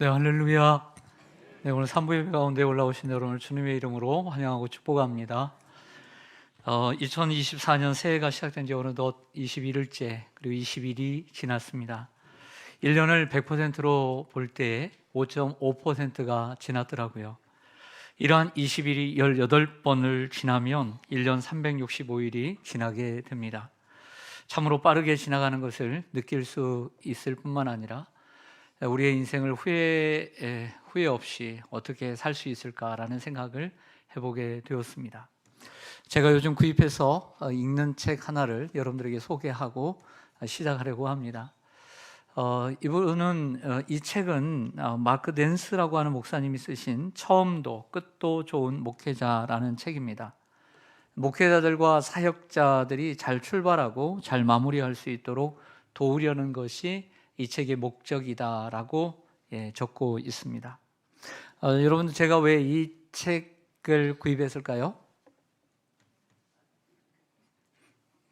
네, 할렐루야. 네, 오늘 3부 예배 가운데 올라오신 여러분을 주님의 이름으로 환영하고 축복합니다. 2024년 새해가 시작된 지 어느덧 21일째 그리고 20일이 지났습니다. 1년을 100%로 볼 때 5.5%가 지났더라고요. 이러한 20일이 18번을 지나면 1년 365일이 지나게 됩니다. 참으로 빠르게 지나가는 것을 느낄 수 있을 뿐만 아니라 우리의 인생을 후회 없이 어떻게 살 수 있을까라는 생각을 해보게 되었습니다. 제가 요즘 구입해서 읽는 책 하나를 여러분들에게 소개하고 시작하려고 합니다. 이 책은 마크 댄스라고 하는 목사님이 쓰신 처음도 끝도 좋은 목회자라는 책입니다. 목회자들과 사역자들이 잘 출발하고 잘 마무리할 수 있도록 도우려는 것이 이 책의 목적이다라고 적고 있습니다. 여러분들, 제가 왜 이 책을 구입했을까요?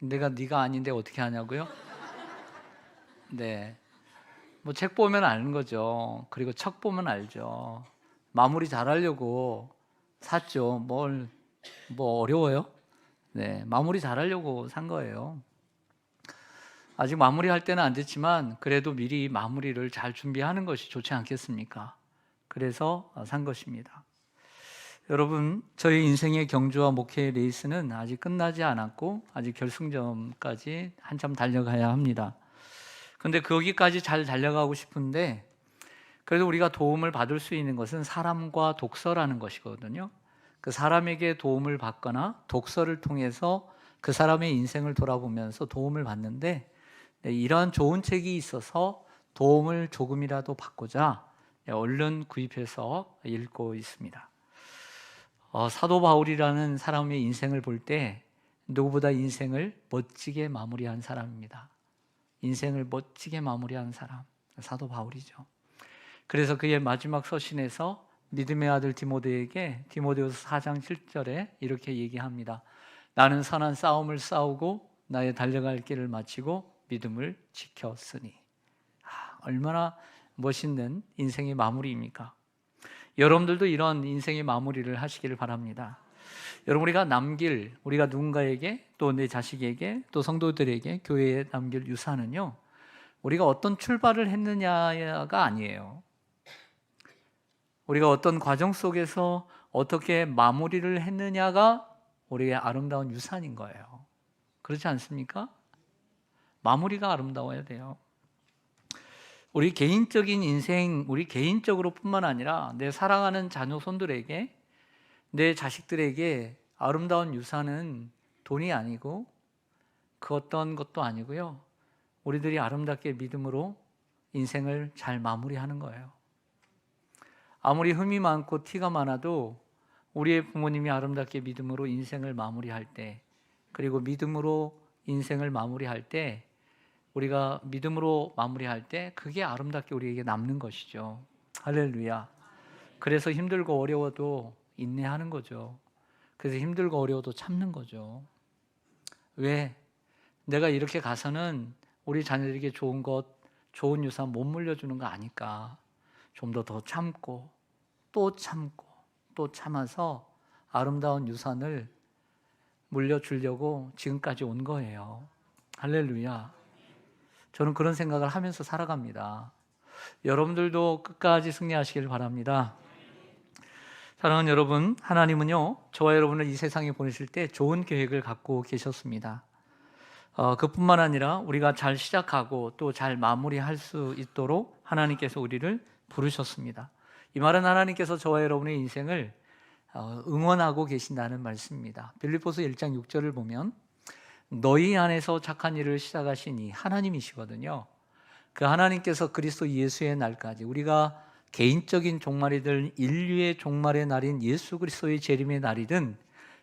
네가 아닌데 어떻게 하냐고요? 네, 뭐 책 보면 아는 거죠. 그리고 책 보면 알죠. 마무리 잘하려고 샀죠. 뭐 어려워요? 네, 마무리 잘하려고 산 거예요. 아직 마무리할 때는 안 됐지만 그래도 미리 마무리를 잘 준비하는 것이 좋지 않겠습니까? 그래서 산 것입니다. 여러분, 저희 인생의 경주와 목회의 레이스는 아직 끝나지 않았고 아직 결승점까지 한참 달려가야 합니다. 그런데 거기까지 잘 달려가고 싶은데 그래도 우리가 도움을 받을 수 있는 것은 사람과 독서라는 것이거든요. 그 사람에게 도움을 받거나 독서를 통해서 그 사람의 인생을 돌아보면서 도움을 받는데, 이러한 좋은 책이 있어서 도움을 조금이라도 받고자 얼른 구입해서 읽고 있습니다. 사도 바울이라는 사람의 인생을 볼 때 누구보다 인생을 멋지게 마무리한 사람입니다. 인생을 멋지게 마무리한 사람, 사도 바울이죠. 그래서 그의 마지막 서신에서 믿음의 아들 디모데에게 디모데후서 4장 7절에 이렇게 얘기합니다. 나는 선한 싸움을 싸우고 나의 달려갈 길을 마치고 믿음을 지켰으니. 얼마나 멋있는 인생의 마무리입니까? 여러분들도 이런 인생의 마무리를 하시기를 바랍니다. 여러분, 우리가 누군가에게, 또 내 자식에게, 또 성도들에게 교회에 남길 유산은요, 우리가 어떤 출발을 했느냐가 아니에요. 우리가 어떤 과정 속에서 어떻게 마무리를 했느냐가 우리의 아름다운 유산인 거예요. 그렇지 않습니까? 마무리가 아름다워야 돼요. 우리 개인적인 인생, 우리 개인적으로 뿐만 아니라 내 사랑하는 자녀손들에게, 내 자식들에게 아름다운 유산은 돈이 아니고 그 어떤 것도 아니고요, 우리들이 아름답게 믿음으로 인생을 잘 마무리하는 거예요. 아무리 흠이 많고 티가 많아도 우리의 부모님이 아름답게 믿음으로 인생을 마무리할 때, 그리고 믿음으로 인생을 마무리할 때, 우리가 믿음으로 마무리할 때 그게 아름답게 우리에게 남는 것이죠. 할렐루야. 그래서 힘들고 어려워도 인내하는 거죠. 그래서 힘들고 어려워도 참는 거죠. 왜? 내가 이렇게 가서는 우리 자녀들에게 좋은 좋은 유산 못 물려주는 거 아니까 좀 더 참고 또 참고 또 참아서 아름다운 유산을 물려주려고 지금까지 온 거예요. 할렐루야. 저는 그런 생각을 하면서 살아갑니다. 여러분들도 끝까지 승리하시길 바랍니다. 사랑하는 여러분, 하나님은요, 저와 여러분을 이 세상에 보내실 때 좋은 계획을 갖고 계셨습니다. 그뿐만 아니라 우리가 잘 시작하고 또 잘 마무리할 수 있도록 하나님께서 우리를 부르셨습니다. 이 말은 하나님께서 저와 여러분의 인생을 응원하고 계신다는 말씀입니다. 빌립보서 1장 6절을 보면 너희 안에서 착한 일을 시작하시니 하나님이시거든요. 그 하나님께서 그리스도 예수의 날까지, 우리가 개인적인 종말이든 인류의 종말의 날인 예수 그리스도의 재림의 날이든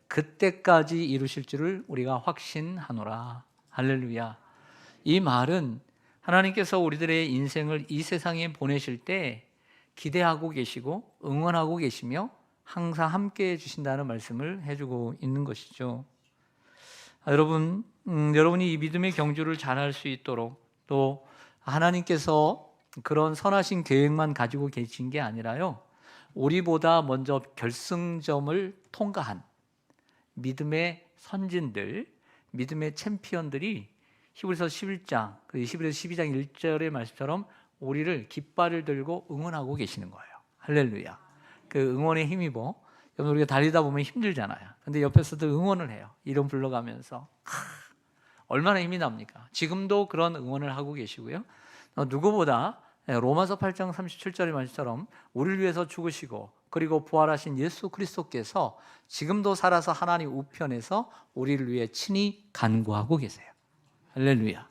그때까지 이루실 줄을 우리가 확신하노라. 할렐루야. 이 말은 하나님께서 우리들의 인생을 이 세상에 보내실 때 기대하고 계시고 응원하고 계시며 항상 함께해 주신다는 말씀을 해주고 있는 것이죠. 여러분이 이 믿음의 경주를 잘할 수 있도록, 또 하나님께서 그런 선하신 계획만 가지고 계신 게 아니라요, 우리보다 먼저 결승점을 통과한 믿음의 선진들, 믿음의 챔피언들이 히브리서 11장, 히브리서 12장 1절의 말씀처럼 우리를 깃발을 들고 응원하고 계시는 거예요. 할렐루야. 그 응원에 힘입어. 여러분, 우리가 달리다 보면 힘들잖아요. 근데 옆에서도 응원을 해요. 이름 불러가면서. 얼마나 힘이 납니까? 지금도 그런 응원을 하고 계시고요. 누구보다 로마서 8장 37절의 말씀처럼 우리를 위해서 죽으시고 그리고 부활하신 예수 그리스도께서 지금도 살아서 하나님 우편에서 우리를 위해 친히 간구하고 계세요. 할렐루야.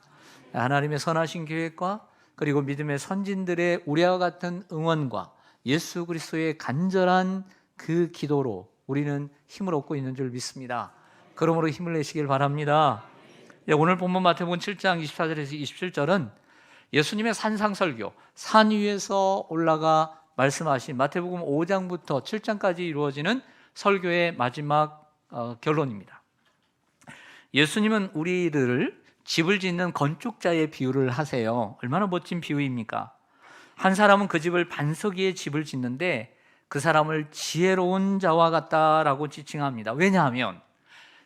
하나님의 선하신 계획과 그리고 믿음의 선진들의 우리와 같은 응원과 예수 그리스도의 간절한 그 기도로 우리는 힘을 얻고 있는 줄 믿습니다. 그러므로 힘을 내시길 바랍니다. 오늘 본문 마태복음 7장 24절에서 27절은 예수님의 산상설교, 산 위에서 올라가 말씀하신 마태복음 5장부터 7장까지 이루어지는 설교의 마지막 결론입니다. 예수님은 우리를 집을 짓는 건축자의 비유를 하세요. 얼마나 멋진 비유입니까? 한 사람은 그 집을 반석 위에 집을 짓는데 그 사람을 지혜로운 자와 같다라고 지칭합니다. 왜냐하면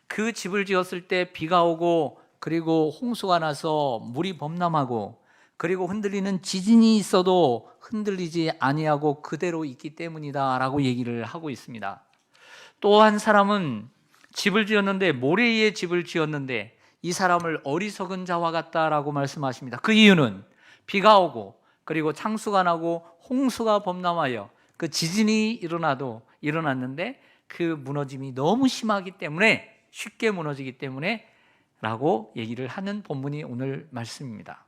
그 집을 지었을 때 비가 오고 그리고 홍수가 나서 물이 범람하고 그리고 흔들리는 지진이 있어도 흔들리지 아니하고 그대로 있기 때문이다라고 얘기를 하고 있습니다. 또 한 사람은 집을 지었는데 모래 위에 집을 지었는데 이 사람을 어리석은 자와 같다라고 말씀하십니다. 그 이유는 비가 오고 그리고 창수가 나고 홍수가 범람하여 그 지진이 일어났는데 그 무너짐이 너무 심하기 때문에 쉽게 무너지기 때문에 라고 얘기를 하는 본문이 오늘 말씀입니다.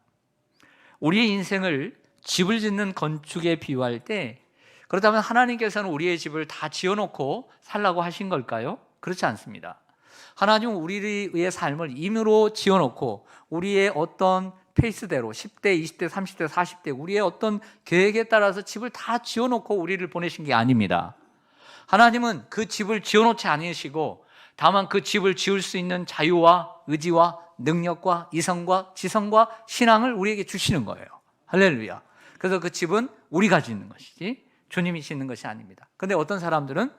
우리의 인생을 집을 짓는 건축에 비유할 때 그렇다면 하나님께서는 우리의 집을 다 지어놓고 살라고 하신 걸까요? 그렇지 않습니다. 하나님은 우리의 삶을 임으로 지어놓고 우리의 어떤 페이스대로 10대, 20대, 30대, 40대 우리의 어떤 계획에 따라서 집을 다 지어놓고 우리를 보내신 게 아닙니다. 하나님은 그 집을 지어놓지 않으시고 다만 그 집을 지을 수 있는 자유와 의지와 능력과 이성과 지성과 신앙을 우리에게 주시는 거예요. 할렐루야. 그래서 그 집은 우리가 짓는 것이지 주님이 짓는 것이 아닙니다. 그런데 어떤 사람들은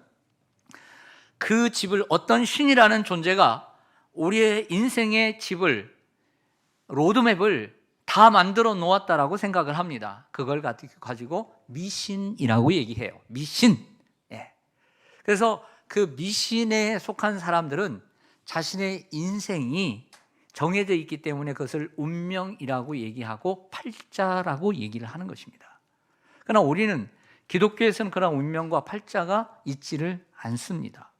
그 집을 어떤 신이라는 존재가 우리의 인생의 집을 로드맵을 다 만들어 놓았다라고 생각을 합니다. 그걸 가지고 미신이라고 얘기해요. 미신. 그래서 그 미신에 속한 사람들은 자신의 인생이 정해져 있기 때문에 그것을 운명이라고 얘기하고 팔자라고 얘기를 하는 것입니다. 그러나 우리는 기독교에서는 그런 운명과 팔자가 있지를 않습니다.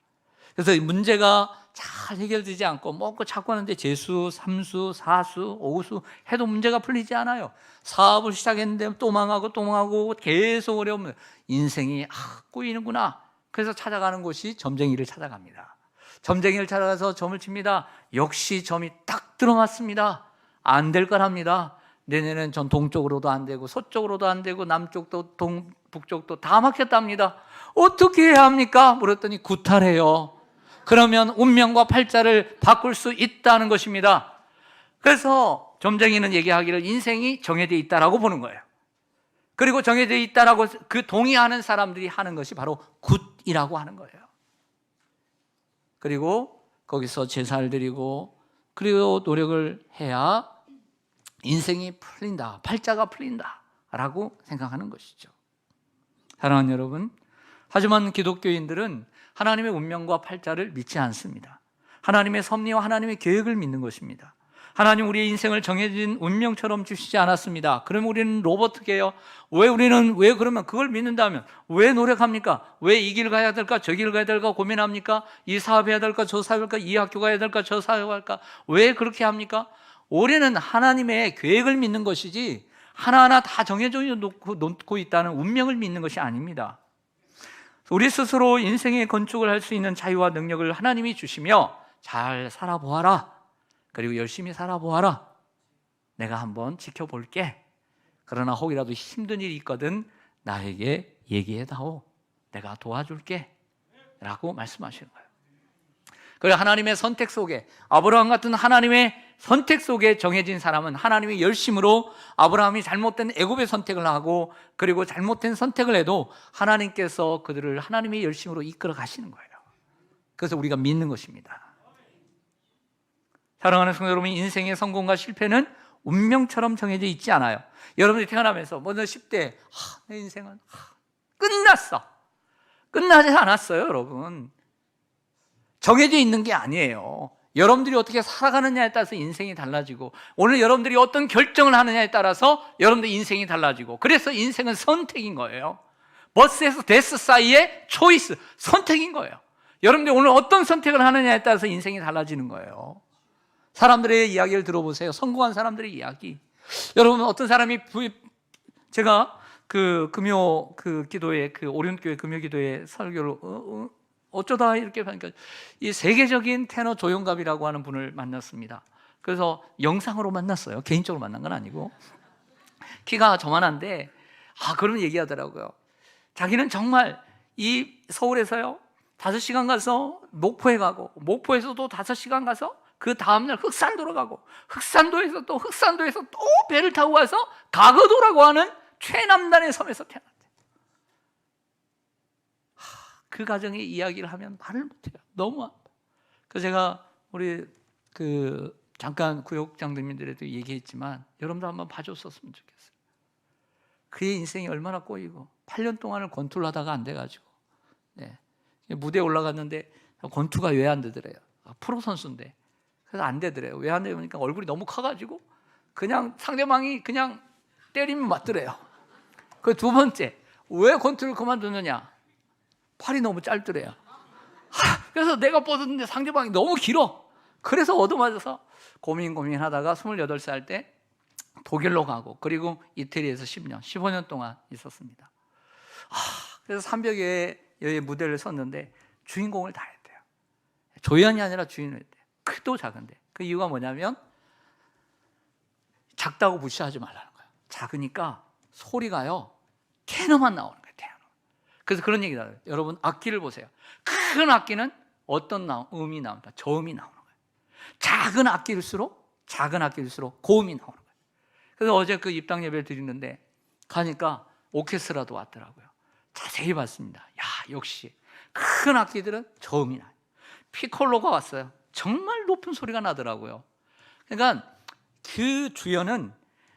그래서 문제가 잘 해결되지 않고 자꾸 하는데 재수, 삼수, 사수, 오수 해도 문제가 풀리지 않아요. 사업을 시작했는데 또 망하고 계속 어려우면 인생이 꼬이는구나. 그래서 찾아가는 곳이 점쟁이를 찾아갑니다. 점쟁이를 찾아가서 점을 칩니다. 역시 점이 딱 들어맞습니다. 안 될 거랍니다. 내년엔 전 동쪽으로도 안 되고 서쪽으로도 안 되고 남쪽도 북쪽도 다 막혔답니다. 어떻게 해야 합니까? 물었더니 구탈해요. 그러면 운명과 팔자를 바꿀 수 있다는 것입니다. 그래서 점쟁이는 얘기하기를 인생이 정해져 있다라고 보는 거예요. 그리고 정해져 있다라고 그 동의하는 사람들이 하는 것이 바로 굿이라고 하는 거예요. 그리고 거기서 제사를 드리고 그리고 노력을 해야 인생이 풀린다, 팔자가 풀린다 라고 생각하는 것이죠. 사랑하는 여러분, 하지만 기독교인들은 하나님의 운명과 팔자를 믿지 않습니다. 하나님의 섭리와 하나님의 계획을 믿는 것입니다. 하나님 우리의 인생을 정해진 운명처럼 주시지 않았습니다. 그러면 우리는 로봇이에요. 왜 그러면 그걸 믿는다면 왜 노력합니까? 왜 이 길 가야 될까? 저 길 가야 될까? 고민합니까? 이 사업해야 될까? 저 사업할까? 이 학교 가야 될까? 저 사업할까? 왜 그렇게 합니까? 우리는 하나님의 계획을 믿는 것이지 하나하나 다 정해져 놓고 있다는 운명을 믿는 것이 아닙니다. 우리 스스로 인생의 건축을 할 수 있는 자유와 능력을 하나님이 주시며 잘 살아보아라. 그리고 열심히 살아보아라. 내가 한번 지켜볼게. 그러나 혹이라도 힘든 일이 있거든 나에게 얘기해다오. 내가 도와줄게. 라고 말씀하시는 거예요. 그리고 하나님의 선택 속에 아브라함 같은 하나님의 선택 속에 정해진 사람은 하나님의 열심으로 아브라함이 잘못된 애굽의 선택을 하고 그리고 잘못된 선택을 해도 하나님께서 그들을 하나님의 열심으로 이끌어 가시는 거예요. 그래서 우리가 믿는 것입니다. 사랑하는 성도 여러분, 인생의 성공과 실패는 운명처럼 정해져 있지 않아요. 여러분들이 태어나면서 먼저 10대 내 인생은 끝났어. 끝나지 않았어요. 여러분, 정해져 있는 게 아니에요. 여러분들이 어떻게 살아가느냐에 따라서 인생이 달라지고 오늘 여러분들이 어떤 결정을 하느냐에 따라서 여러분들 인생이 달라지고, 그래서 인생은 선택인 거예요. 버스에서 데스 사이의 초이스, 선택인 거예요. 여러분들이 오늘 어떤 선택을 하느냐에 따라서 인생이 달라지는 거예요. 사람들의 이야기를 들어보세요. 성공한 사람들의 이야기. 여러분, 어떤 사람이 제가 금요 기도회, 오륜교회 금요 기도회 설교를 어쩌다 이렇게 하니까 이 세계적인 테너 조용갑이라고 하는 분을 만났습니다. 그래서 영상으로 만났어요. 개인적으로 만난 건 아니고. 키가 저만한데 그런 얘기하더라고요. 자기는 정말 이 서울에서요 5시간 가서 목포에 가고, 목포에서도 5시간 가서 그 다음날 흑산도로 가고, 흑산도에서 또 배를 타고 가서 가거도라고 하는 최남단의 섬에서 태어났대요. 그 가정의 이야기를 하면 말을 못해요. 너무 아파. 그래서 제가 우리 잠깐 구역장님들에도 얘기했지만 여러분도 한번 봐줬었으면 좋겠어요. 그의 인생이 얼마나 꼬이고 8년 동안을 권투를 하다가 안 돼가지고 무대에 올라갔는데 권투가 왜 안 되더래요. 프로 선수인데. 그래서 안 되더래요. 왜 안 되니까 얼굴이 너무 커가지고 그냥 상대방이 그냥 때리면 맞더래요. 그 두 번째, 왜 권투를 그만두느냐? 팔이 너무 짧더래요. 그래서 내가 뻗었는데 상대방이 너무 길어. 그래서 얻어맞아서 고민하다가 28살 때 독일로 가고, 그리고 이태리에서 10년, 15년 동안 있었습니다. 그래서 300여 의 무대를 섰는데 주인공을 다 했대요. 조연이 아니라 주인을 했대요. 크도 작은데. 그 이유가 뭐냐면 작다고 무시하지 말라는 거예요. 작으니까 소리가요 테너만 나오는 거예요. 테너. 그래서 그런 얘기를 해요. 여러분, 악기를 보세요. 큰 악기는 어떤 음이 나온다? 저음이 나오는 거예요. 작은 악기일수록 고음이 나오는 거예요. 그래서 어제 그 입당 예배를 드리는데 가니까 오케스트라도 왔더라고요. 자세히 봤습니다. 역시 큰 악기들은 저음이 나요. 피콜로가 왔어요. 정말 높은 소리가 나더라고요. 그러니까 그 주연은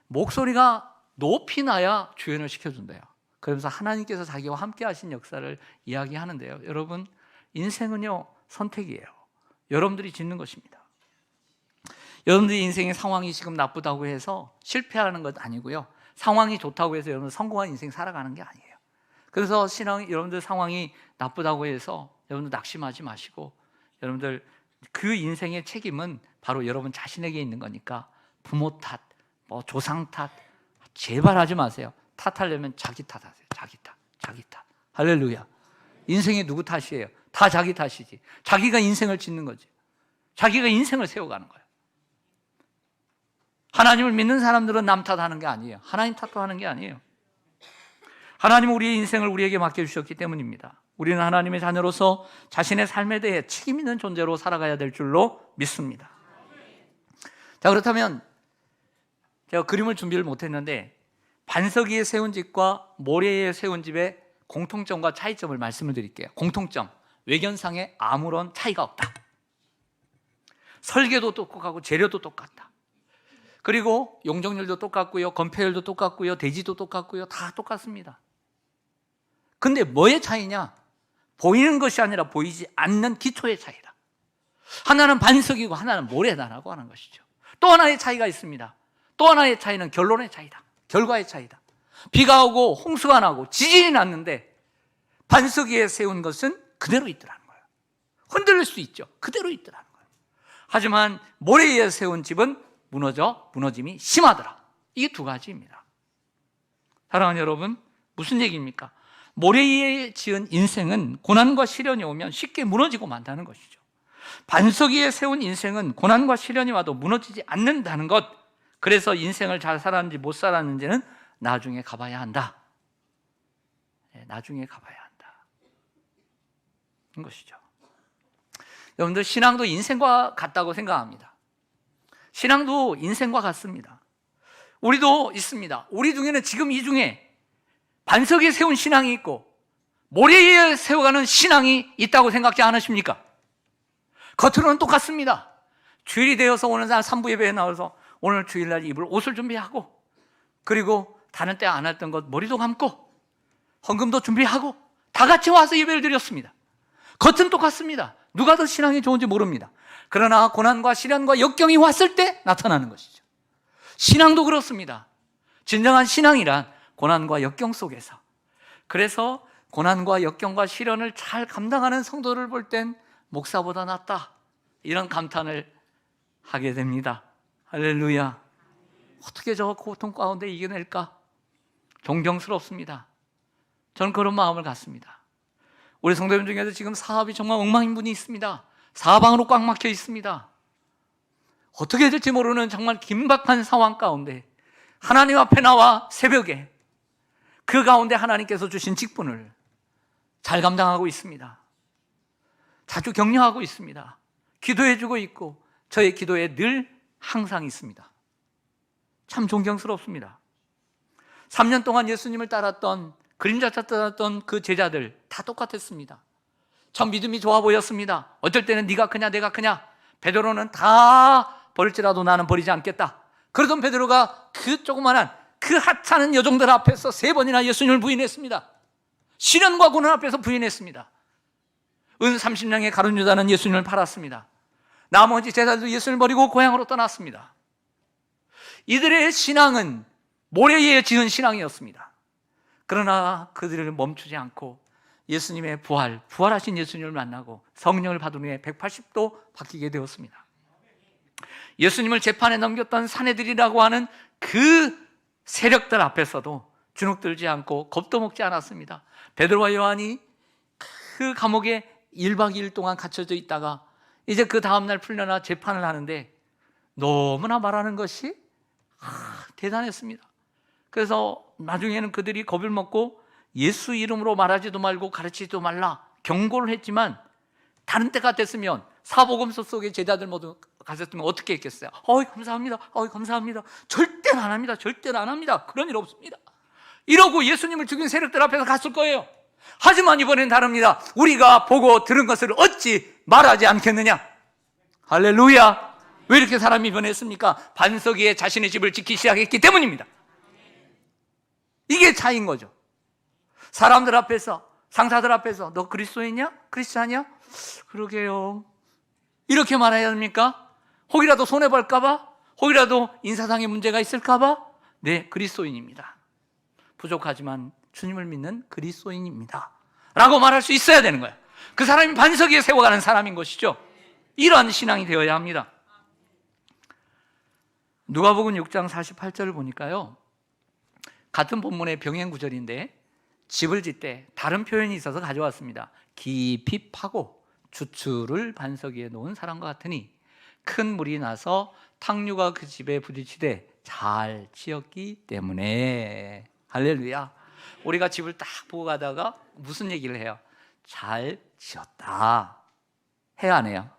목소리가 높이 나야 주연을 시켜준대요. 그러면서 하나님께서 자기와 함께 하신 역사를 이야기하는데요. 여러분, 인생은요 선택이에요. 여러분들이 짓는 것입니다. 여러분들의 인생의 상황이 지금 나쁘다고 해서 실패하는 것 아니고요, 상황이 좋다고 해서 여러분 성공한 인생 살아가는 게 아니에요. 그래서 여러분들 상황이 나쁘다고 해서 여러분들 낙심하지 마시고, 여러분들 그 인생의 책임은 바로 여러분 자신에게 있는 거니까 부모 탓, 조상 탓 제발 하지 마세요. 탓하려면 자기 탓하세요. 자기 탓. 할렐루야. 인생이 누구 탓이에요? 다 자기 탓이지. 자기가 인생을 짓는 거지. 자기가 인생을 세워가는 거예요. 하나님을 믿는 사람들은 남 탓하는 게 아니에요. 하나님 탓도 하는 게 아니에요. 하나님은 우리의 인생을 우리에게 맡겨주셨기 때문입니다. 우리는 하나님의 자녀로서 자신의 삶에 대해 책임 있는 존재로 살아가야 될 줄로 믿습니다. 자, 그렇다면 제가 그림을 준비를 못했는데 반석 위에 세운 집과 모래 위에 세운 집의 공통점과 차이점을 말씀을 드릴게요. 공통점, 외견상에 아무런 차이가 없다. 설계도 똑같고 재료도 똑같다. 그리고 용적률도 똑같고요, 건폐율도 똑같고요, 대지도 똑같고요, 다 똑같습니다. 근데 뭐의 차이냐? 보이는 것이 아니라 보이지 않는 기초의 차이다. 하나는 반석이고 하나는 모래다라고 하는 것이죠. 또 하나의 차이가 있습니다. 또 하나의 차이는 결론의 차이다. 결과의 차이다. 비가 오고 홍수가 나고 지진이 났는데 반석 위에 세운 것은 그대로 있더라는 거예요. 흔들릴 수 있죠. 그대로 있더라는 거예요. 하지만 모래 위에 세운 집은 무너짐이 심하더라. 이게 두 가지입니다. 사랑하는 여러분, 무슨 얘기입니까? 모래 위에 지은 인생은 고난과 시련이 오면 쉽게 무너지고 만다는 것이죠. 반석 위에 세운 인생은 고난과 시련이 와도 무너지지 않는다는 것. 그래서 인생을 잘 살았는지 못 살았는지는 나중에 가봐야 한다. 나중에 가봐야 한다. 인 것이죠. 여러분들, 신앙도 인생과 같다고 생각합니다. 신앙도 인생과 같습니다. 우리도 있습니다. 우리 중에는 지금 이 중에 반석에 세운 신앙이 있고 모래 위에 세워가는 신앙이 있다고 생각지 않으십니까? 겉으로는 똑같습니다. 주일이 되어서 오는 날 3부 예배에 나와서 오늘 주일날 입을 옷을 준비하고, 그리고 다른 때 안 했던 것 머리도 감고 헌금도 준비하고 다 같이 와서 예배를 드렸습니다. 겉은 똑같습니다. 누가 더 신앙이 좋은지 모릅니다. 그러나 고난과 시련과 역경이 왔을 때 나타나는 것이죠. 신앙도 그렇습니다. 진정한 신앙이란 고난과 역경 속에서, 그래서 고난과 역경과 시련을 잘 감당하는 성도를 볼 땐 목사보다 낫다, 이런 감탄을 하게 됩니다. 할렐루야. 어떻게 저 고통 가운데 이겨낼까? 존경스럽습니다. 저는 그런 마음을 갖습니다. 우리 성도님 중에서 지금 사업이 정말 엉망인분이 있습니다. 사방으로 꽉 막혀 있습니다. 어떻게 될지 모르는 정말 긴박한 상황 가운데 하나님 앞에 나와 새벽에 그 가운데 하나님께서 주신 직분을 잘 감당하고 있습니다. 자주 격려하고 있습니다. 기도해주고 있고 저의 기도에 늘 항상 있습니다. 참 존경스럽습니다. 3년 동안 예수님을 따랐던, 그림자 따랐던 그 제자들 다 똑같았습니다. 참 믿음이 좋아 보였습니다. 어쩔 때는 네가 크냐 내가 크냐, 베드로는 다 버릴지라도 나는 버리지 않겠다. 그러던 베드로가 그 조그만한 그 하찮은 여종들 앞에서 3번이나 예수님을 부인했습니다. 시련과 고난 앞에서 부인했습니다. 은 30냥의 가룟 유다는 예수님을 팔았습니다. 나머지 제자들도 예수님을 버리고 고향으로 떠났습니다. 이들의 신앙은 모래 위에 지은 신앙이었습니다. 그러나 그들을 멈추지 않고 예수님의 부활하신 예수님을 만나고 성령을 받은 후에 180도 바뀌게 되었습니다. 예수님을 재판에 넘겼던 사내들이라고 하는 그 세력들 앞에서도 주눅들지 않고 겁도 먹지 않았습니다. 베드로와 요한이 그 감옥에 1박 2일 동안 갇혀져 있다가 이제 그 다음날 풀려나 재판을 하는데 너무나 말하는 것이 대단했습니다. 그래서 나중에는 그들이 겁을 먹고 예수 이름으로 말하지도 말고 가르치지도 말라 경고를 했지만, 다른 때 같았으면 사복음서 속에 제자들 모두 가셨으면 어떻게 했겠어요? 감사합니다. 감사합니다. 절대는 안 합니다. 절대는 안 합니다. 그런 일 없습니다. 이러고 예수님을 죽인 세력들 앞에서 갔을 거예요. 하지만 이번엔 다릅니다. 우리가 보고 들은 것을 어찌 말하지 않겠느냐? 할렐루야. 왜 이렇게 사람이 변했습니까? 반석 위에 자신의 집을 짓기 시작했기 때문입니다. 이게 차이인 거죠. 사람들 앞에서, 상사들 앞에서 너 그리스도이냐? 크리스찬이야? 그러게요. 이렇게 말해야 합니까? 혹이라도 손해볼까 봐? 혹이라도 인사상의 문제가 있을까 봐? 네, 그리스도인입니다. 부족하지만 주님을 믿는 그리스도인입니다 라고 말할 수 있어야 되는 거예요. 그 사람이 반석 위에 세워가는 사람인 것이죠. 이러한 신앙이 되어야 합니다. 누가복음 6장 48절을 보니까요, 같은 본문의 병행 구절인데 집을 짓되 다른 표현이 있어서 가져왔습니다. 깊이 파고 주추를 반석 위에 놓은 사람과 같으니 큰 물이 나서 탕류가 그 집에 부딪히되 잘 지었기 때문에. 할렐루야. 우리가 집을 딱 보고 가다가 무슨 얘기를 해요? 잘 지었다 해야 안 해요?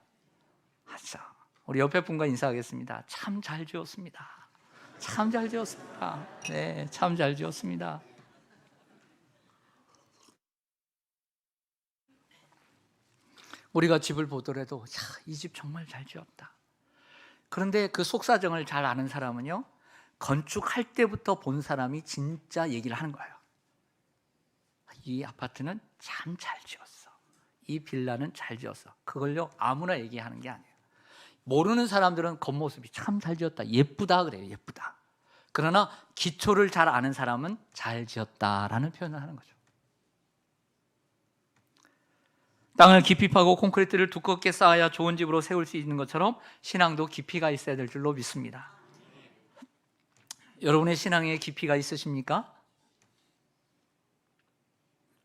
하죠. 우리 옆에 분과 인사하겠습니다. 참 잘 지었습니다. 참 잘 지었습니다. 네, 참 잘 지었습니다. 우리가 집을 보더라도 이 집 정말 잘 지었다. 그런데 그 속사정을 잘 아는 사람은요, 건축할 때부터 본 사람이 진짜 얘기를 하는 거예요. 이 아파트는 참 잘 지었어. 이 빌라는 잘 지었어. 그걸요 아무나 얘기하는 게 아니에요. 모르는 사람들은 겉모습이 참 잘 지었다, 예쁘다 그래요. 예쁘다. 그러나 기초를 잘 아는 사람은 잘 지었다라는 표현을 하는 거죠. 땅을 깊이 파고 콘크리트를 두껍게 쌓아야 좋은 집으로 세울 수 있는 것처럼 신앙도 깊이가 있어야 될 줄로 믿습니다. 여러분의 신앙에 깊이가 있으십니까?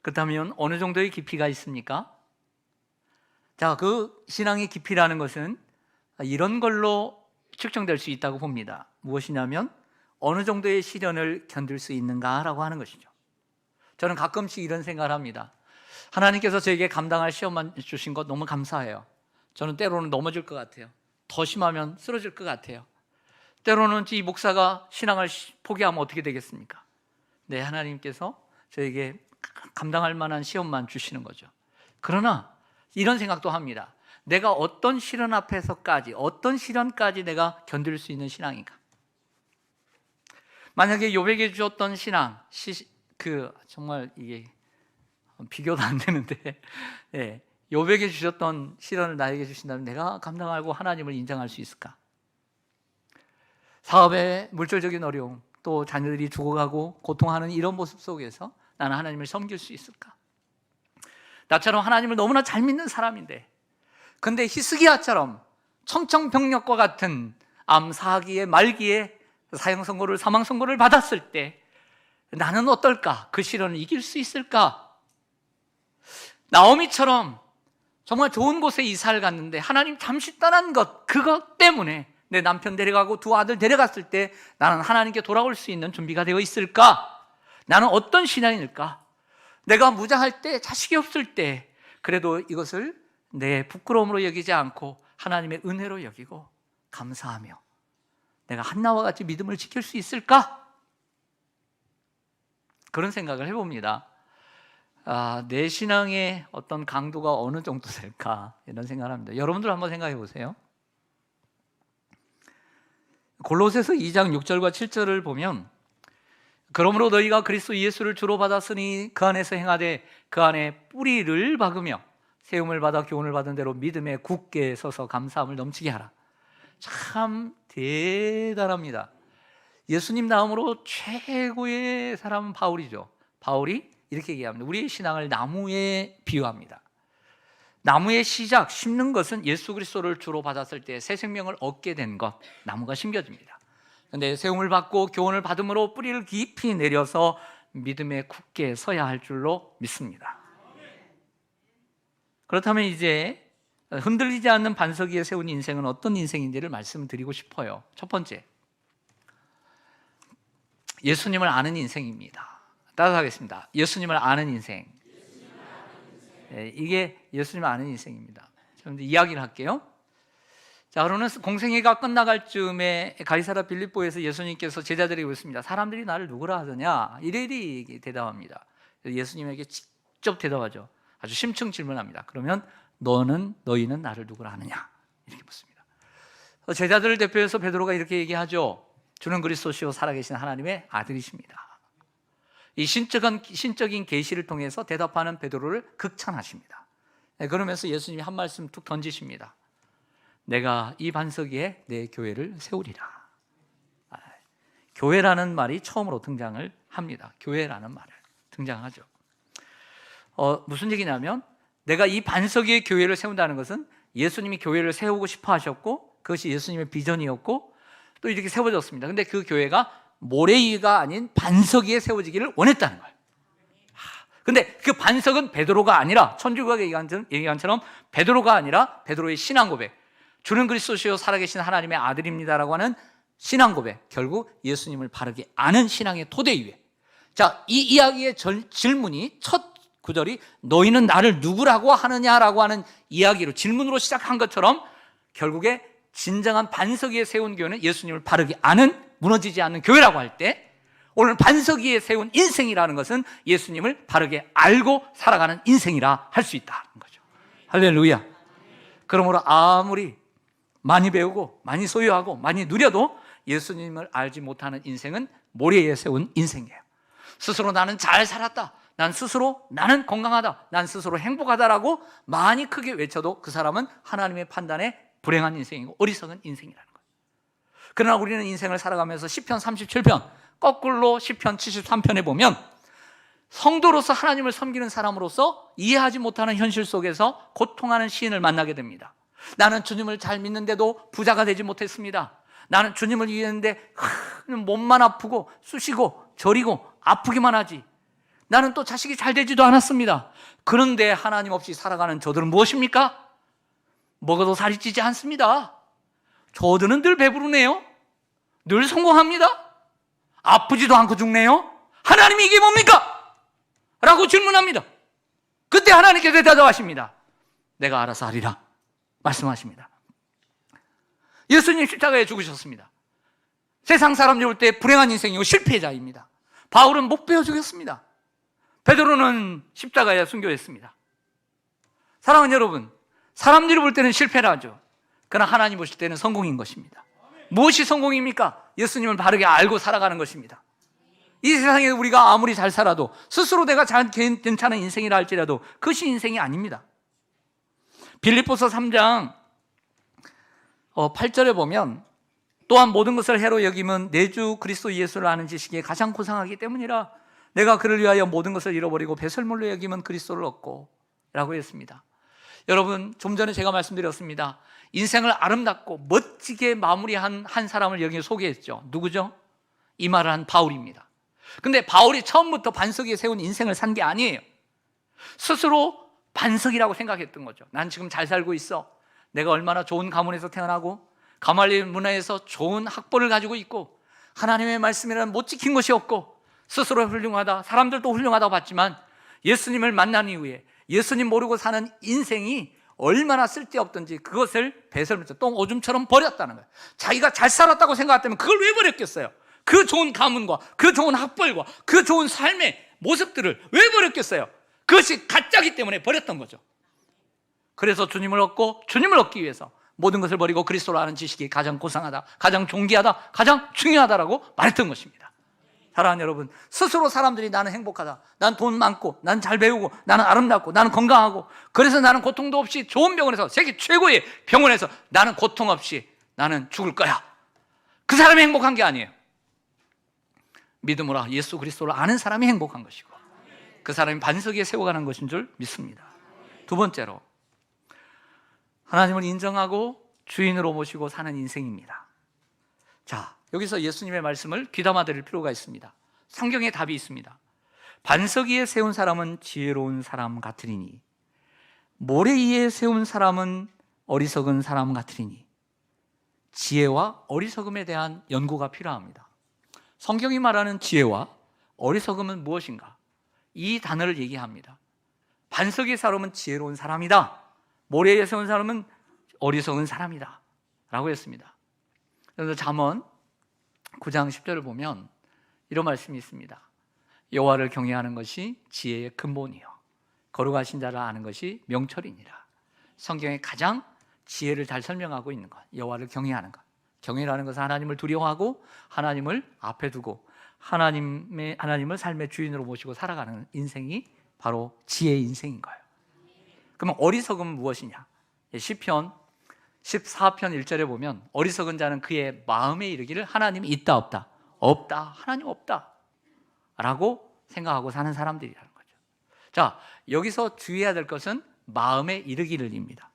그렇다면 어느 정도의 깊이가 있습니까? 자, 그 신앙의 깊이라는 것은 이런 걸로 측정될 수 있다고 봅니다. 무엇이냐면 어느 정도의 시련을 견딜 수 있는가라고 하는 것이죠. 저는 가끔씩 이런 생각을 합니다. 하나님께서 저에게 감당할 시험만 주신 것 너무 감사해요. 저는 때로는 넘어질 것 같아요. 더 심하면 쓰러질 것 같아요. 때로는 이 목사가 신앙을 포기하면 어떻게 되겠습니까? 네, 하나님께서 저에게 감당할 만한 시험만 주시는 거죠. 그러나 이런 생각도 합니다. 내가 어떤 시련 앞에서까지, 어떤 시련까지 내가 견딜 수 있는 신앙인가? 만약에 욥에게 주셨던 신앙, 정말 이게 비교도 안 되는데, 예, 욥에게 주셨던 시련을 나에게 주신다면 내가 감당하고 하나님을 인정할 수 있을까? 사업의 물질적인 어려움, 또 자녀들이 죽어가고 고통하는 이런 모습 속에서 나는 하나님을 섬길 수 있을까? 나처럼 하나님을 너무나 잘 믿는 사람인데, 근데 히스기야처럼 청청병력과 같은 암사기의 말기에 사망선고를 받았을 때 나는 어떨까? 그 시련을 이길 수 있을까? 나오미처럼 정말 좋은 곳에 이사를 갔는데 하나님 잠시 떠난 것, 그것 때문에 내 남편 데려가고 두 아들 데려갔을 때 나는 하나님께 돌아올 수 있는 준비가 되어 있을까? 나는 어떤 신앙일까? 내가 무장할 때, 자식이 없을 때 그래도 이것을 내 부끄러움으로 여기지 않고 하나님의 은혜로 여기고 감사하며 내가 한나와 같이 믿음을 지킬 수 있을까? 그런 생각을 해봅니다. 내 신앙의 어떤 강도가 어느 정도 될까? 이런 생각을 합니다. 여러분들 한번 생각해 보세요. 골로새서 2장 6절과 7절을 보면, 그러므로 너희가 그리스도 예수를 주로 받았으니 그 안에서 행하되 그 안에 뿌리를 박으며 세움을 받아 교훈을 받은 대로 믿음에 굳게 서서 감사함을 넘치게 하라. 참 대단합니다. 예수님 다음으로 최고의 사람은 바울이죠. 바울이 이렇게 얘기합니다. 우리의 신앙을 나무에 비유합니다. 나무의 시작, 심는 것은 예수 그리스도를 주로 받았을 때 새 생명을 얻게 된 것, 나무가 심겨집니다. 그런데 세움을 받고 교훈을 받음으로 뿌리를 깊이 내려서 믿음에 굳게 서야 할 줄로 믿습니다. 그렇다면 이제 흔들리지 않는 반석 위에 세운 인생은 어떤 인생인지를 말씀드리고 싶어요. 첫 번째, 예수님을 아는 인생입니다. 따라하겠습니다. 예수님을 아는 인생. 이게 예수님을 아는 인생입니다. 저는 이야기를 할게요. 자, 그러면 공생애가 끝나갈 즈음에 가이사랴 빌립보에서 예수님께서 제자들에게 묻습니다. 사람들이 나를 누구라 하더냐? 이래리 대답합니다. 예수님에게 직접 대답하죠. 아주 심층 질문합니다. 그러면 너희는 나를 누구라 하느냐? 이렇게 묻습니다. 제자들을 대표해서 베드로가 이렇게 얘기하죠. 주는 그리스도시요 살아계신 하나님의 아들이십니다. 이 신적인 계시를 통해서 대답하는 베드로를 극찬하십니다. 그러면서 예수님이 한 말씀 툭 던지십니다. 내가 이 반석 위에 내 교회를 세우리라. 교회라는 말이 처음으로 등장을 합니다. 교회라는 말을 등장하죠. 무슨 얘기냐면 내가 이 반석 위에 교회를 세운다는 것은 예수님이 교회를 세우고 싶어 하셨고 그것이 예수님의 비전이었고 또 이렇게 세워졌습니다. 근데 그 교회가 모래 위가 아닌 반석 위에 세워지기를 원했다는 거예요. 근데 그 반석은 베드로가 아니라 천주교가 얘기한 처럼 베드로가 아니라 베드로의 신앙 고백, 주는 그리스도시요 살아계신 하나님의 아들입니다라고 하는 신앙 고백, 결국 예수님을 바르게 아는 신앙의 토대 위에. 자, 이 이야기의 질문이 첫 구절이 너희는 나를 누구라고 하느냐라고 하는 이야기로 질문으로 시작한 것처럼 결국에 진정한 반석 위에 세운 교회는 예수님을 바르게 아는, 무너지지 않는 교회라고 할 때 오늘 반석 위에 세운 인생이라는 것은 예수님을 바르게 알고 살아가는 인생이라 할 수 있다는 거죠. 할렐루야. 그러므로 아무리 많이 배우고 많이 소유하고 많이 누려도 예수님을 알지 못하는 인생은 모래 위에 세운 인생이에요. 스스로 나는 잘 살았다, 나는 건강하다, 난 스스로 행복하다라고 많이 크게 외쳐도 그 사람은 하나님의 판단에 불행한 인생이고 어리석은 인생이라는 거예요. 그러나 우리는 인생을 살아가면서 시편 37편 거꾸로 시편 73편에 보면 성도로서 하나님을 섬기는 사람으로서 이해하지 못하는 현실 속에서 고통하는 시인을 만나게 됩니다. 나는 주님을 잘 믿는데도 부자가 되지 못했습니다. 나는 주님을 위했는데 몸만 아프고 쑤시고 저리고 아프기만 하지. 나는 또 자식이 잘 되지도 않았습니다. 그런데 하나님 없이 살아가는 저들은 무엇입니까? 먹어도 살이 찌지 않습니다. 저들은 늘 배부르네요. 늘 성공합니다. 아프지도 않고 죽네요. 하나님이 이게 뭡니까? 라고 질문합니다. 그때 하나님께서 대답하십니다. 내가 알아서 하리라 말씀하십니다. 예수님 십자가에 죽으셨습니다. 세상 사람들이 볼 때 불행한 인생이고 실패자입니다. 바울은 못 베어 죽였습니다. 베드로는 십자가에 순교했습니다. 사랑하는 여러분, 사람들이 볼 때는 실패라죠. 그러나 하나님 보실 때는 성공인 것입니다. 무엇이 성공입니까? 예수님을 바르게 알고 살아가는 것입니다. 이 세상에 우리가 아무리 잘 살아도 스스로 내가 괜찮은 인생이라 할지라도 그것이 인생이 아닙니다. 빌립보서 3장 8절에 보면 또한 모든 것을 해로 여김은 내 주 그리스도 예수를 아는 지식에 가장 고상하기 때문이라 내가 그를 위하여 모든 것을 잃어버리고 배설물로 여김은 그리스도를 얻고 라고 했습니다. 여러분, 좀 전에 제가 말씀드렸습니다. 인생을 아름답고 멋지게 마무리한 한 사람을 여기 소개했죠. 누구죠? 이 말을 한 바울입니다. 근데 바울이 처음부터 반석 위에 세운 인생을 산 게 아니에요. 스스로 반석이라고 생각했던 거죠. 난 지금 잘 살고 있어. 내가 얼마나 좋은 가문에서 태어나고 가말리엘 문화에서 좋은 학벌을 가지고 있고 하나님의 말씀이라는 못 지킨 것이 없고 스스로 훌륭하다, 사람들도 훌륭하다고 봤지만 예수님을 만난 이후에 예수님 모르고 사는 인생이 얼마나 쓸데없던지 그것을 배설물처럼 똥 오줌처럼 버렸다는 거예요. 자기가 잘 살았다고 생각했다면 그걸 왜 버렸겠어요? 그 좋은 가문과 그 좋은 학벌과 그 좋은 삶의 모습들을 왜 버렸겠어요? 그것이 가짜기 때문에 버렸던 거죠. 그래서 주님을 얻고 주님을 얻기 위해서 모든 것을 버리고 그리스도를 아는 지식이 가장 고상하다, 가장 존귀하다, 가장 중요하다라고 말했던 것입니다. 사랑하는 여러분, 스스로 사람들이 나는 행복하다, 난 돈 많고, 난 잘 배우고, 나는 아름답고, 나는 건강하고, 그래서 나는 고통도 없이 좋은 병원에서, 세계 최고의 병원에서 나는 고통 없이 나는 죽을 거야. 그 사람이 행복한 게 아니에요. 믿음으로 예수 그리스도를 아는 사람이 행복한 것이고 그 사람이 반석 위에 세워가는 것인 줄 믿습니다. 두 번째로, 하나님을 인정하고 주인으로 모시고 사는 인생입니다. 자, 여기서 예수님의 말씀을 귀담아 들을 필요가 있습니다. 성경에 답이 있습니다. 반석 위에 세운 사람은 지혜로운 사람 같으리니 모래 위에 세운 사람은 어리석은 사람 같으리니. 지혜와 어리석음에 대한 연구가 필요합니다. 성경이 말하는 지혜와 어리석음은 무엇인가? 이 단어를 얘기합니다. 반석 위에 사람은 지혜로운 사람이다, 모래 위에 세운 사람은 어리석은 사람이다 라고 했습니다. 그래서 잠언 9장 10절을 보면 이런 말씀이 있습니다. 여호와를 경외하는 것이 지혜의 근본이요 거룩하신 자를 아는 것이 명철이니라. 성경에 가장 지혜를 잘 설명하고 있는 것, 여호와를 경외하는 것. 경외라는 것은 하나님을 두려워하고 하나님을 앞에 두고 하나님을 삶의 주인으로 모시고 살아가는 인생이 바로 지혜의 인생인 거예요. 그러면 어리석음은 무엇이냐? 시편 14편 1절에 보면 어리석은 자는 그의 마음에 이르기를 하나님이 있다 없다? 없다, 하나님 없다 라고 생각하고 사는 사람들이라는 거죠. 자, 여기서 주의해야 될 것은 마음에 이르기를입니다.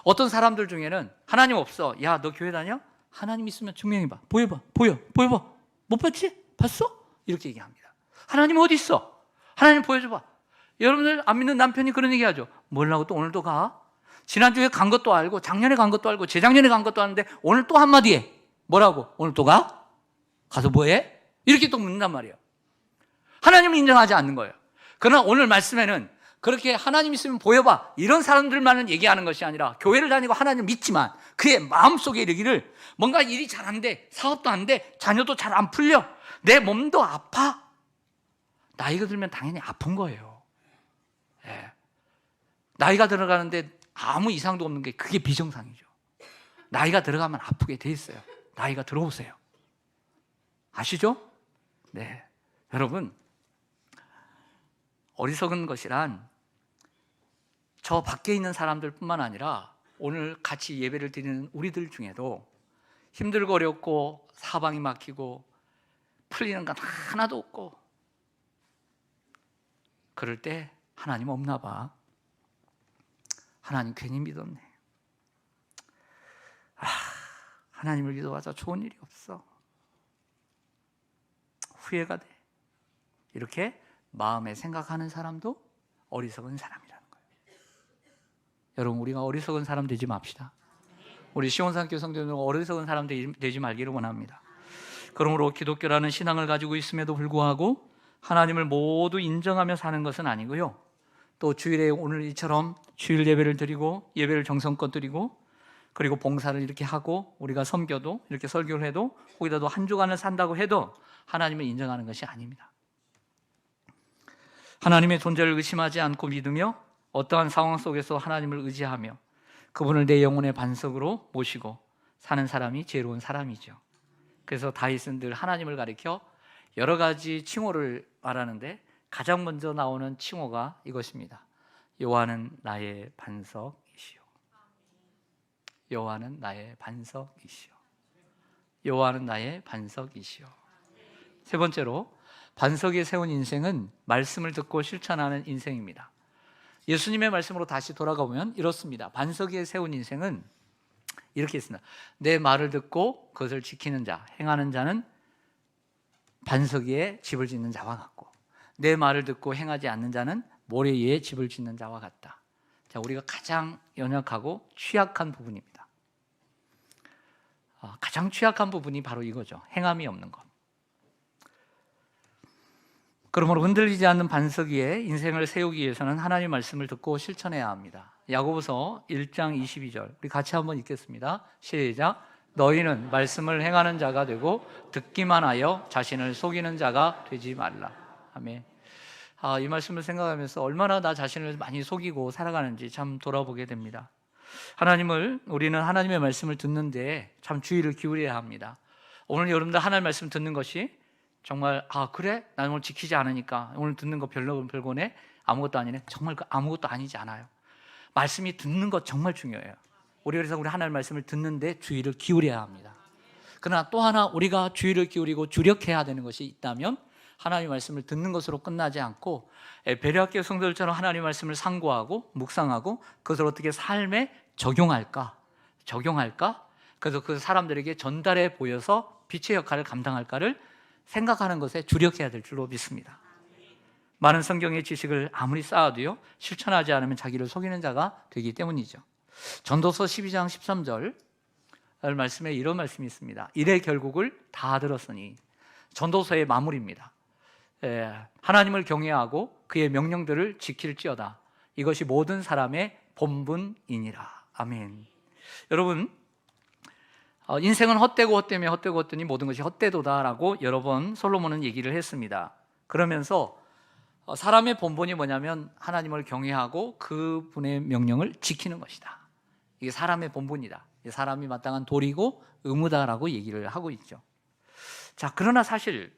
어떤 사람들 중에는 하나님 없어, 야 너 교회 다녀? 하나님 있으면 증명해봐, 보여봐, 보여봐. 못 봤지? 봤어? 이렇게 얘기합니다. 하나님 어디 있어? 하나님 보여줘봐. 여러분들 안 믿는 남편이 그런 얘기하죠. 뭐라고 또 오늘 또 가? 지난주에 간 것도 알고 작년에 간 것도 알고 재작년에 간 것도 아는데 오늘 또 한마디 해. 뭐라고? 오늘 또 가? 가서 뭐해? 이렇게 또 묻는단 말이에요. 하나님을 인정하지 않는 거예요. 그러나 오늘 말씀에는 그렇게 하나님 있으면 보여봐 이런 사람들만은 얘기하는 것이 아니라 교회를 다니고 하나님을 믿지만 그의 마음속에 이르기를 뭔가 일이 잘 안 돼, 사업도 안 돼, 자녀도 잘 안 풀려, 내 몸도 아파. 나이가 들면 당연히 아픈 거예요. 예. 나이가 들어가는데 아무 이상도 없는 게 그게 비정상이죠. 나이가 들어가면 아프게 돼 있어요. 나이가 들어오세요. 아시죠? 네. 여러분, 어리석은 것이란 저 밖에 있는 사람들 뿐만 아니라 오늘 같이 예배를 드리는 우리들 중에도 힘들고 어렵고 사방이 막히고 풀리는 건 하나도 없고 그럴 때 하나님 없나 봐. 하나님 괜히 믿었네. 하나님을 믿어봐서 좋은 일이 없어. 후회가 돼. 이렇게 마음에 생각하는 사람도 어리석은 사람이라는 거예요. 여러분, 우리가 어리석은 사람 되지 맙시다. 우리 시온산교 성도들은 어리석은 사람 되지 말기를 원합니다. 그러므로 기독교라는 신앙을 가지고 있음에도 불구하고 하나님을 모두 인정하며 사는 것은 아니고요, 또 주일에 오늘 이처럼 주일 예배를 드리고 예배를 정성껏 드리고 그리고 봉사를 이렇게 하고 우리가 섬겨도 이렇게 설교를 해도 거기다도 한 주간을 산다고 해도 하나님을 인정하는 것이 아닙니다. 하나님의 존재를 의심하지 않고 믿으며 어떠한 상황 속에서 하나님을 의지하며 그분을 내 영혼의 반석으로 모시고 사는 사람이 지혜로운 사람이죠. 그래서 다윗은 늘 하나님을 가리켜 여러 가지 칭호를 말하는데 가장 먼저 나오는 칭호가 이것입니다. 여호와는 나의 반석이시오. 여호와는 나의 반석이시오. 여호와는 나의 반석이시오. 세 번째로 반석에 세운 인생은 말씀을 듣고 실천하는 인생입니다. 예수님의 말씀으로 다시 돌아가 보면 이렇습니다. 반석에 세운 인생은 이렇게 있습니다. 내 말을 듣고 그것을 지키는 자, 행하는 자는 반석 위에 집을 짓는 자와 같고 내 말을 듣고 행하지 않는 자는 모래 위에 집을 짓는 자와 같다. 자, 우리가 가장 연약하고 취약한 부분입니다. 가장 취약한 부분이 바로 이거죠. 행함이 없는 것. 그러므로 흔들리지 않는 반석 위에 인생을 세우기 위해서는 하나님의 말씀을 듣고 실천해야 합니다. 야고보서 1장 22절 우리 같이 한번 읽겠습니다. 시작. 너희는 말씀을 행하는 자가 되고 듣기만 하여 자신을 속이는 자가 되지 말라. 아멘. 이 말씀을 생각하면서 얼마나 나 자신을 많이 속이고 살아가는지 참 돌아보게 됩니다. 우리는 하나님의 말씀을 듣는데 참 주의를 기울여야 합니다. 오늘 여러분들 하나님의 말씀 듣는 것이 정말 그래? 난 오늘 지키지 않으니까 오늘 듣는 거 별거네? 아무것도 아니네? 정말 아무것도 아니지 않아요. 말씀이 듣는 것 정말 중요해요. 그래서 우리 하나님의 말씀을 듣는데 주의를 기울여야 합니다. 그러나 또 하나 우리가 주의를 기울이고 주력해야 되는 것이 있다면 하나님의 말씀을 듣는 것으로 끝나지 않고 베레아교회 성도들처럼 하나님의 말씀을 상고하고 묵상하고 그것을 어떻게 삶에 적용할까? 그래서 그 사람들에게 전달해 보여서 빛의 역할을 감당할까를 생각하는 것에 주력해야 될 줄로 믿습니다. 많은 성경의 지식을 아무리 쌓아도요 실천하지 않으면 자기를 속이는 자가 되기 때문이죠. 전도서 12장 13절 말씀에 이런 말씀이 있습니다. 일의 결국을 다 들었으니. 전도서의 마무리입니다. 하나님을 경외하고 그의 명령들을 지킬지어다. 이것이 모든 사람의 본분이니라. 아멘. 여러분, 인생은 헛되더니 모든 것이 헛되도다라고 여러 번 솔로몬은 얘기를 했습니다. 그러면서 사람의 본분이 뭐냐면 하나님을 경외하고 그분의 명령을 지키는 것이다. 이게 사람의 본분이다. 사람이 마땅한 도리고 의무다라고 얘기를 하고 있죠. 자, 그러나 사실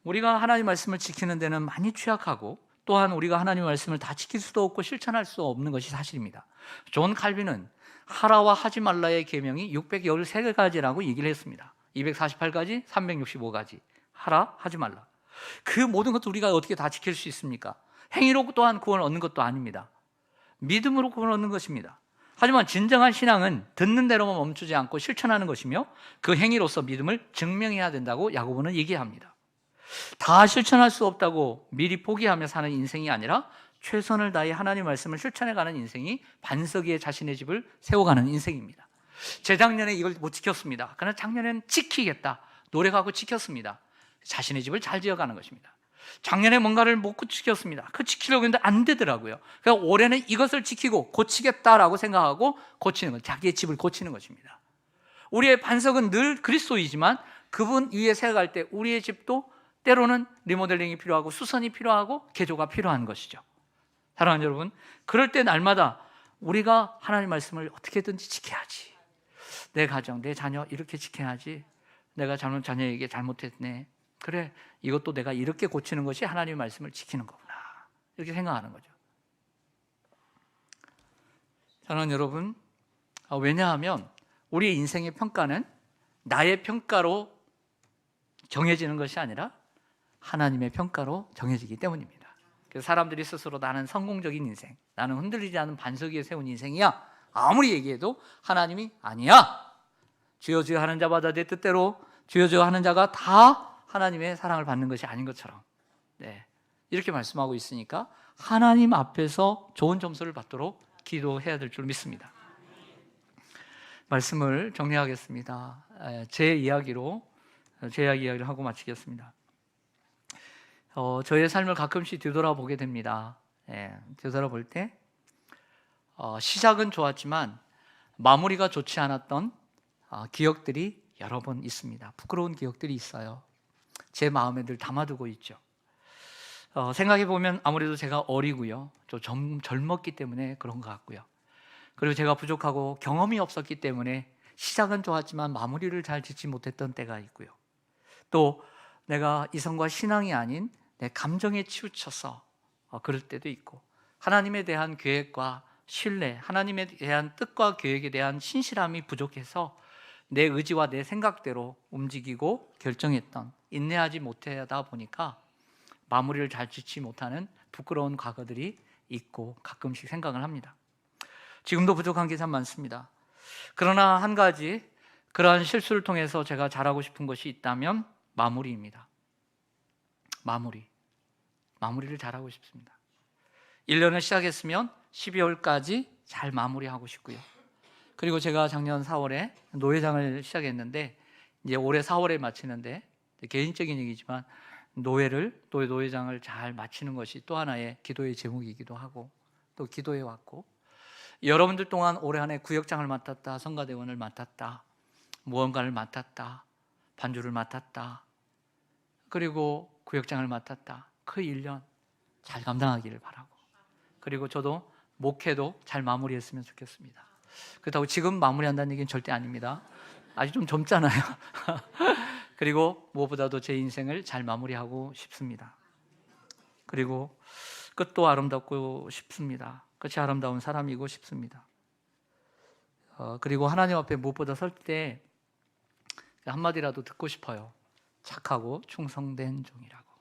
우리가 하나님 말씀을 지키는 데는 많이 취약하고 또한 우리가 하나님 말씀을 다 지킬 수도 없고 실천할 수 없는 것이 사실입니다. 존 칼빈은 하라와 하지 말라의 계명이 613가지라고 얘기를 했습니다. 248가지, 365가지. 하라, 하지 말라. 그 모든 것도 우리가 어떻게 다 지킬 수 있습니까? 행위로 또한 구원을 얻는 것도 아닙니다. 믿음으로 구원을 얻는 것입니다. 하지만 진정한 신앙은 듣는 대로만 멈추지 않고 실천하는 것이며 그 행위로서 믿음을 증명해야 된다고 야고보는 얘기합니다. 다 실천할 수 없다고 미리 포기하며 사는 인생이 아니라 최선을 다해 하나님 말씀을 실천해가는 인생이 반석 위에 자신의 집을 세워가는 인생입니다. 재작년에 이걸 못 지켰습니다. 그러나 작년에는 지키겠다 노력하고 지켰습니다. 자신의 집을 잘 지어가는 것입니다. 작년에 뭔가를 못 지켰습니다. 그 지키려고 했는데 안 되더라고요. 그러니까 올해는 이것을 지키고 고치겠다라고 생각하고 고치는 것, 자기의 집을 고치는 것입니다. 우리의 반석은 늘 그리스도이지만 그분 위에 세워갈 때 우리의 집도 때로는 리모델링이 필요하고 수선이 필요하고 개조가 필요한 것이죠. 사랑하는 여러분, 그럴 때 날마다 우리가 하나님 말씀을 어떻게든지 지켜야지. 내 가정, 내 자녀 이렇게 지켜야지. 내가 자녀에게 잘못했네. 그래, 이것도 내가 이렇게 고치는 것이 하나님의 말씀을 지키는 거구나. 이렇게 생각하는 거죠. 사랑하는 여러분, 왜냐하면 우리의 인생의 평가는 나의 평가로 정해지는 것이 아니라 하나님의 평가로 정해지기 때문입니다. 그래서 사람들이 스스로 나는 성공적인 인생, 나는 흔들리지 않은 반석 위에 세운 인생이야 아무리 얘기해도 하나님이 아니야. 주여 주여 하는 자마다 내 뜻대로 주여 주여 하는 자가 다 하나님의 사랑을 받는 것이 아닌 것처럼 이렇게 말씀하고 있으니까 하나님 앞에서 좋은 점수를 받도록 기도해야 될 줄 믿습니다. 말씀을 정리하겠습니다. 제 이야기를 하고 마치겠습니다. 저의 삶을 가끔씩 되돌아보게 됩니다. 되돌아볼 때 시작은 좋았지만 마무리가 좋지 않았던 기억들이 여러 번 있습니다. 부끄러운 기억들이 있어요. 제 마음에 늘 담아두고 있죠. 생각해 보면 아무래도 제가 어리고요, 좀 젊었기 때문에 그런 것 같고요. 그리고 제가 부족하고 경험이 없었기 때문에 시작은 좋았지만 마무리를 잘 짓지 못했던 때가 있고요. 또 내가 이성과 신앙이 아닌 내 감정에 치우쳐서 그럴 때도 있고, 하나님에 대한 계획과 신뢰, 하나님에 대한 뜻과 계획에 대한 신실함이 부족해서 내 의지와 내 생각대로 움직이고 결정했던, 인내하지 못하다 보니까 마무리를 잘 짓지 못하는 부끄러운 과거들이 있고 가끔씩 생각을 합니다. 지금도 부족한 게 참 많습니다. 그러나 한 가지, 그러한 실수를 통해서 제가 잘하고 싶은 것이 있다면 마무리입니다. 마무리를 잘하고 싶습니다. 1년을 시작했으면 12월까지 잘 마무리하고 싶고요. 그리고 제가 작년 4월에 노회장을 시작했는데, 이제 올해 4월에 마치는데, 개인적인 얘기지만 노회장을 잘 마치는 것이 또 하나의 기도의 제목이기도 하고, 또 기도해 왔고, 여러분들 동안 올해 한 해 구역장을 맡았다, 성가대원을 맡았다, 무언가를 맡았다, 반주를 맡았다, 그리고 구역장을 맡았다. 그 1년 잘 감당하기를 바라고, 그리고 저도 목회도 잘 마무리했으면 좋겠습니다. 그렇다고 지금 마무리한다는 얘기는 절대 아닙니다. 아직 좀 젊잖아요. 그리고 무엇보다도 제 인생을 잘 마무리하고 싶습니다. 그리고 끝도 아름답고 싶습니다. 끝이 아름다운 사람이고 싶습니다. 그리고 하나님 앞에 무엇보다 설 때 한마디라도 듣고 싶어요. 착하고 충성된 종이라고.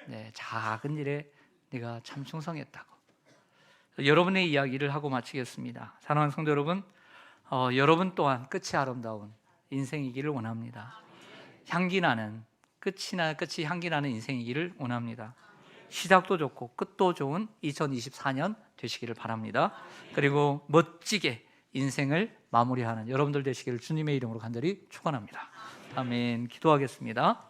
네, 작은 일에 네가 참 충성했다고. 여러분의 이야기를 하고 마치겠습니다. 사랑하는 성도 여러분, 여러분 또한 끝이 아름다운 인생이기를 원합니다. 끝이 향기 나는 인생이기를 원합니다. 시작도 좋고 끝도 좋은 2024년 되시기를 바랍니다. 그리고 멋지게 인생을 마무리하는 여러분들 되시기를 주님의 이름으로 간절히 축원합니다. 아멘. 기도하겠습니다.